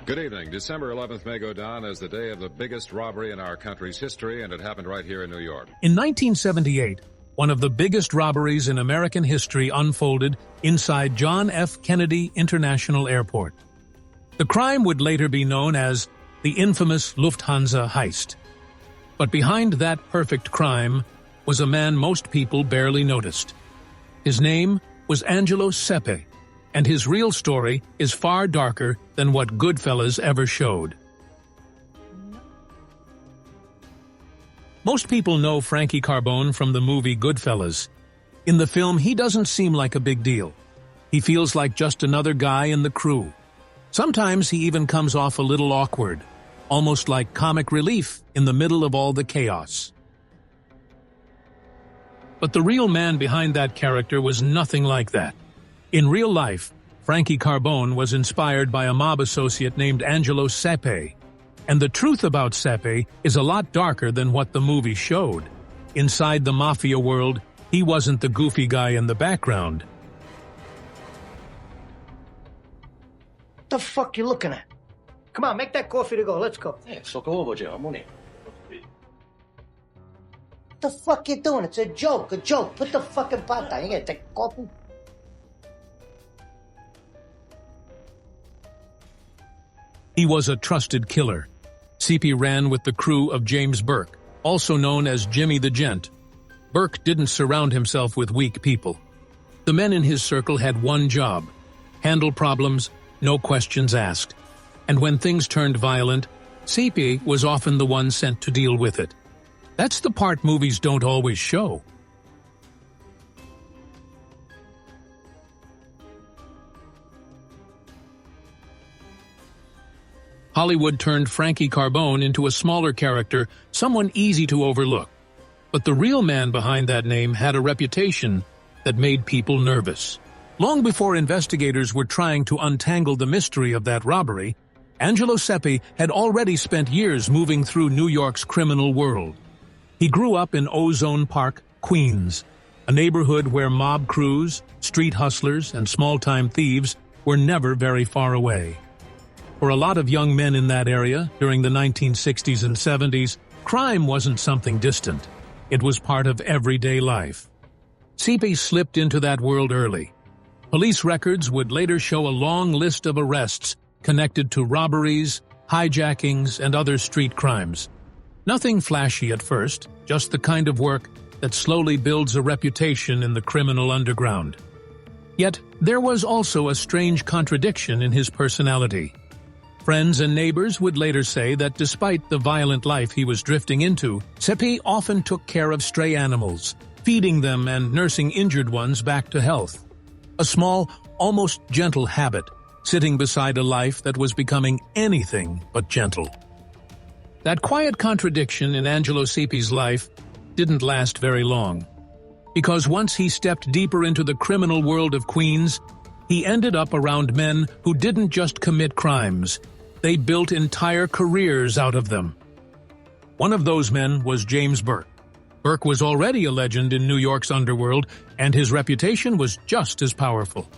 Good evening. December 11th may go down as the day of the biggest robbery in our country's history, and it happened right here in New York. In 1978, one of the biggest robberies in American history unfolded inside John F. Kennedy International Airport. The crime would later be known as the infamous Lufthansa Heist. But behind that perfect crime was a man most people barely noticed. His name was Angelo Sepe, and his real story is far darker than what Goodfellas ever showed. Most people know Frankie Carbone from the movie Goodfellas. In the film, he doesn't seem like a big deal. He feels like just another guy in the crew. Sometimes he even comes off a little awkward, almost like comic relief in the middle of all the chaos. But the real man behind that character was nothing like that. In real life, Frankie Carbone was inspired by a mob associate named Angelo Sepe. And the truth about Sepe is a lot darker than what the movie showed. Inside the Mafia world, he wasn't the goofy guy in the background. The fuck you looking at? Come on, make that coffee to go. Let's go. Hey, so go over here. Money. What the fuck you doing? It's a joke, a joke. Put the fucking pot down. You gonna take coffee? He was a trusted killer. Sepe ran with the crew of James Burke, also known as Jimmy the Gent. Burke didn't surround himself with weak people. The men in his circle had one job: handle problems, no questions asked. And when things turned violent, Sepe was often the one sent to deal with it. That's the part movies don't always show. Hollywood turned Frankie Carbone into a smaller character, someone easy to overlook. But the real man behind that name had a reputation that made people nervous. Long before investigators were trying to untangle the mystery of that robbery, Angelo Sepe had already spent years moving through New York's criminal world. He grew up in Ozone Park, Queens, a neighborhood where mob crews, street hustlers, and small-time thieves were never very far away. For a lot of young men in that area, during the 1960s and 70s, crime wasn't something distant. It was part of everyday life. Sepe slipped into that world early. Police records would later show a long list of arrests connected to robberies, hijackings, and other street crimes. Nothing flashy at first, just the kind of work that slowly builds a reputation in the criminal underground. Yet, there was also a strange contradiction in his personality. Friends and neighbors would later say that despite the violent life he was drifting into, Sepe often took care of stray animals, feeding them and nursing injured ones back to health. A small, almost gentle habit, sitting beside a life that was becoming anything but gentle. That quiet contradiction in Angelo Sepe's life didn't last very long. Because once he stepped deeper into the criminal world of Queens, he ended up around men who didn't just commit crimes. They built entire careers out of them. One of those men was James Burke. Burke was already a legend in New York's underworld, and his reputation was just as powerful.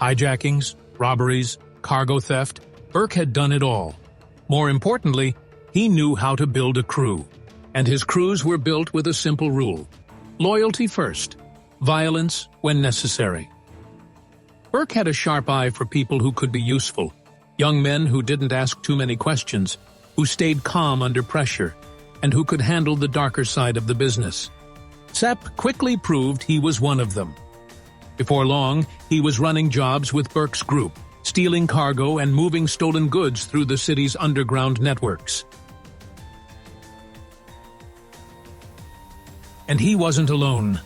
Hijackings, robberies, cargo theft, Burke had done it all. More importantly, he knew how to build a crew. And his crews were built with a simple rule: loyalty first, violence when necessary. Burke had a sharp eye for people who could be useful. Young men who didn't ask too many questions, who stayed calm under pressure, and who could handle the darker side of the business. Sep quickly proved he was one of them. Before long, he was running jobs with Burke's group, stealing cargo and moving stolen goods through the city's underground networks. And he wasn't alone.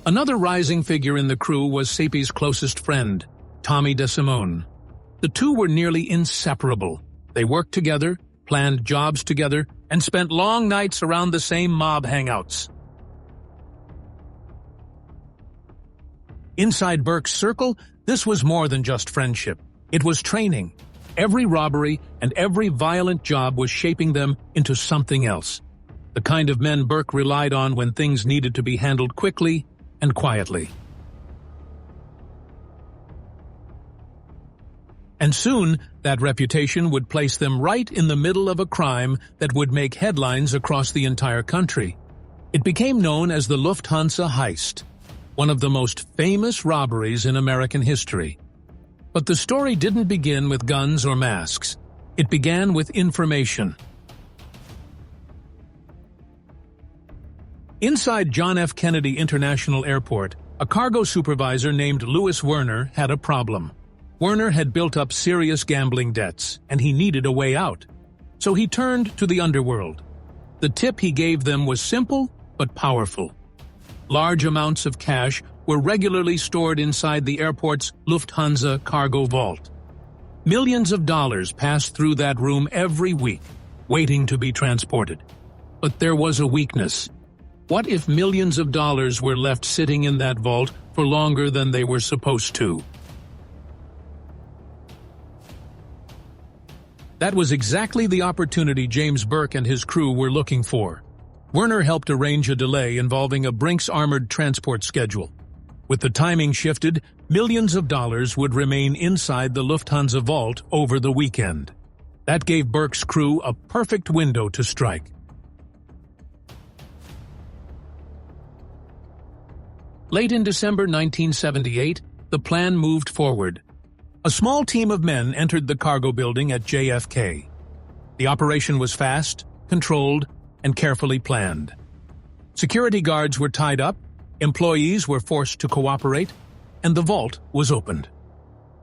Another rising figure in the crew was Sepe's closest friend, Tommy DeSimone. The two were nearly inseparable. They worked together, planned jobs together, and spent long nights around the same mob hangouts. Inside Burke's circle, this was more than just friendship. It was training. Every robbery and every violent job was shaping them into something else. The kind of men Burke relied on when things needed to be handled quickly and quietly. And soon, that reputation would place them right in the middle of a crime that would make headlines across the entire country. It became known as the Lufthansa Heist, one of the most famous robberies in American history. But the story didn't begin with guns or masks. It began with information. Inside John F. Kennedy International Airport, a cargo supervisor named Louis Werner had a problem. Werner had built up serious gambling debts, and he needed a way out. So he turned to the underworld. The tip he gave them was simple but powerful. Large amounts of cash were regularly stored inside the airport's Lufthansa cargo vault. Millions of dollars passed through that room every week, waiting to be transported. But there was a weakness. What if millions of dollars were left sitting in that vault for longer than they were supposed to? That was exactly the opportunity James Burke and his crew were looking for. Werner helped arrange a delay involving a Brinks armored transport schedule. With the timing shifted, millions of dollars would remain inside the Lufthansa vault over the weekend. That gave Burke's crew a perfect window to strike. Late in December 1978, the plan moved forward. A small team of men entered the cargo building at JFK. The operation was fast, controlled, and carefully planned. Security guards were tied up, employees were forced to cooperate, and the vault was opened.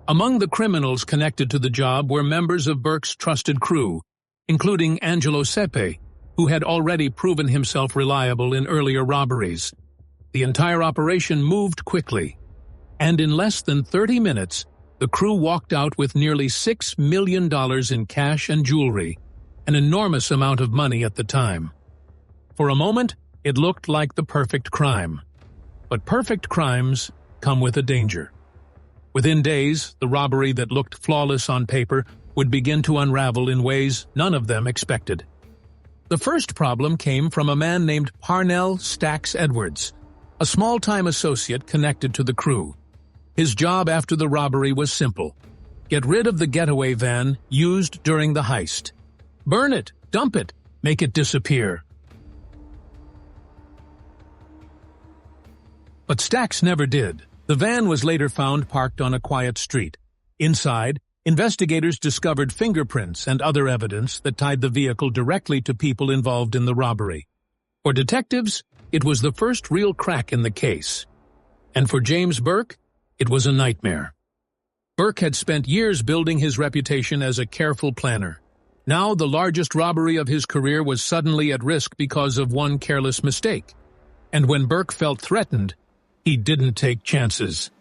Among the criminals connected to the job were members of Burke's trusted crew, including Angelo Sepe, who had already proven himself reliable in earlier robberies. The entire operation moved quickly, and in less than 30 minutes, the crew walked out with nearly $6 million in cash and jewelry, an enormous amount of money at the time. For a moment, it looked like the perfect crime. But perfect crimes come with a danger. Within days, the robbery that looked flawless on paper would begin to unravel in ways none of them expected. The first problem came from a man named Parnell Stacks Edwards, a small-time associate connected to the crew. His job after the robbery was simple: get rid of the getaway van used during the heist. Burn it, dump it, make it disappear. But Stacks never did. The van was later found parked on a quiet street. Inside, investigators discovered fingerprints and other evidence that tied the vehicle directly to people involved in the robbery. For detectives, it was the first real crack in the case. And for James Burke, it was a nightmare. Burke had spent years building his reputation as a careful planner. Now the largest robbery of his career was suddenly at risk because of one careless mistake. And when Burke felt threatened, he didn't take chances.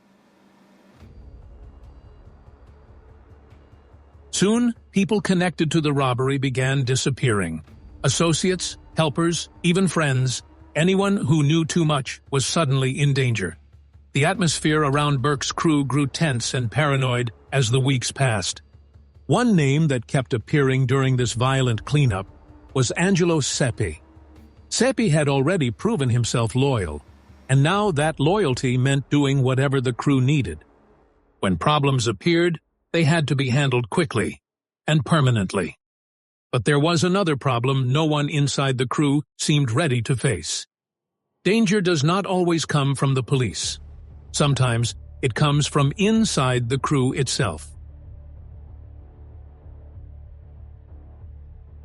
Soon, people connected to the robbery began disappearing. Associates, helpers, even friends, anyone who knew too much was suddenly in danger. The atmosphere around Burke's crew grew tense and paranoid as the weeks passed. One name that kept appearing during this violent cleanup was Angelo Sepe. Sepe had already proven himself loyal, and now that loyalty meant doing whatever the crew needed. When problems appeared, they had to be handled quickly and permanently. But there was another problem no one inside the crew seemed ready to face. Danger does not always come from the police. Sometimes it comes from inside the crew itself.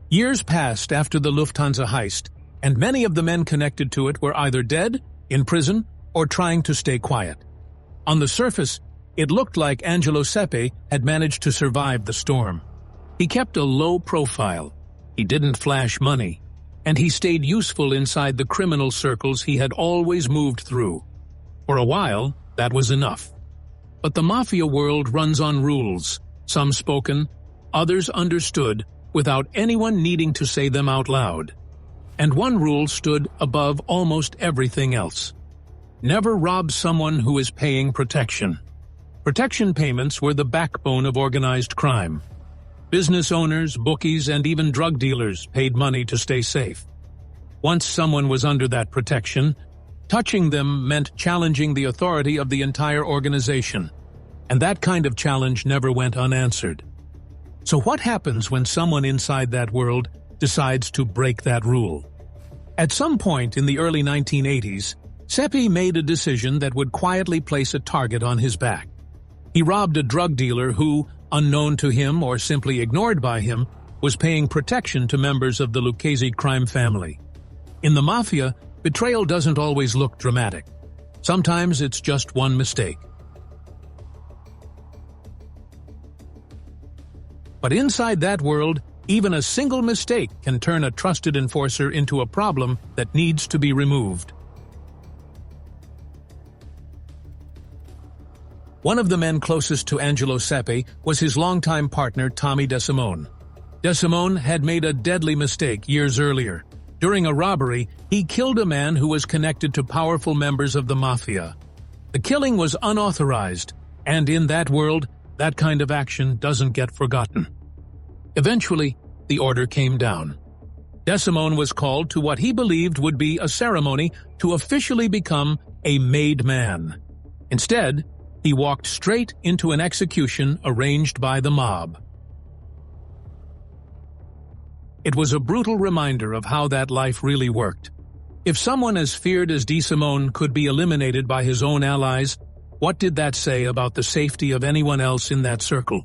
Years passed after the Lufthansa heist, and many of the men connected to it were either dead, in prison, or trying to stay quiet. On the surface, it looked like Angelo Sepe had managed to survive the storm. He kept a low profile, he didn't flash money, and he stayed useful inside the criminal circles he had always moved through. For a while, that was enough. But the Mafia world runs on rules, some spoken, others understood, without anyone needing to say them out loud. And one rule stood above almost everything else. Never rob someone who is paying protection. Protection payments were the backbone of organized crime. Business owners, bookies, and even drug dealers paid money to stay safe. Once someone was under that protection, touching them meant challenging the authority of the entire organization. and that kind of challenge never went unanswered. So what happens when someone inside that world decides to break that rule? At some point in the early 1980s, Sepe made a decision that would quietly place a target on his back. He robbed a drug dealer who, unknown to him or simply ignored by him, was paying protection to members of the Lucchese crime family. In the Mafia, betrayal doesn't always look dramatic. Sometimes it's just one mistake. But inside that world, even a single mistake can turn a trusted enforcer into a problem that needs to be removed. One of the men closest to Angelo Sepe was his longtime partner Tommy DeSimone. DeSimone had made a deadly mistake years earlier. During a robbery, he killed a man who was connected to powerful members of the Mafia. The killing was unauthorized, and in that world, that kind of action doesn't get forgotten. Eventually, the order came down. DeSimone was called to what he believed would be a ceremony to officially become a made man. Instead, he walked straight into an execution arranged by the mob. It was a brutal reminder of how that life really worked. If someone as feared as DeSimone could be eliminated by his own allies, what did that say about the safety of anyone else in that circle?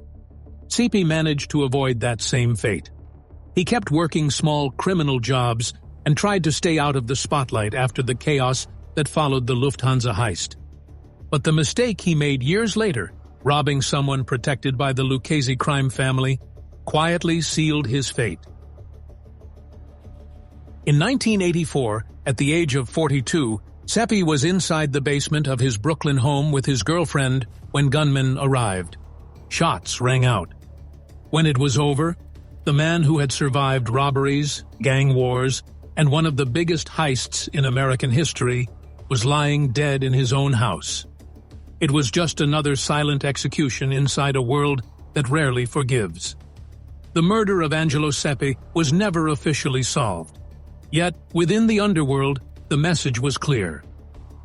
Sepe managed to avoid that same fate. He kept working small criminal jobs and tried to stay out of the spotlight after the chaos that followed the Lufthansa Heist. But the mistake he made years later, robbing someone protected by the Lucchese crime family, quietly sealed his fate. In 1984, at the age of 42, Sepe was inside the basement of his Brooklyn home with his girlfriend when gunmen arrived. Shots rang out. When it was over, the man who had survived robberies, gang wars, and one of the biggest heists in American history was lying dead in his own house. It was just another silent execution inside a world that rarely forgives. The murder of Angelo Sepe was never officially solved. Yet, within the underworld, the message was clear.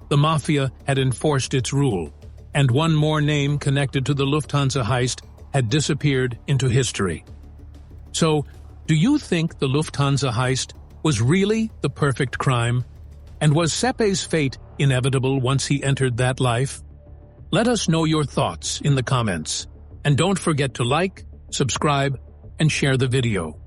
The Mafia had enforced its rule, and one more name connected to the Lufthansa heist had disappeared into history. So, do you think the Lufthansa heist was really the perfect crime? And was Sepe's fate inevitable once he entered that life? Let us know your thoughts in the comments. And don't forget to like, subscribe, and share the video.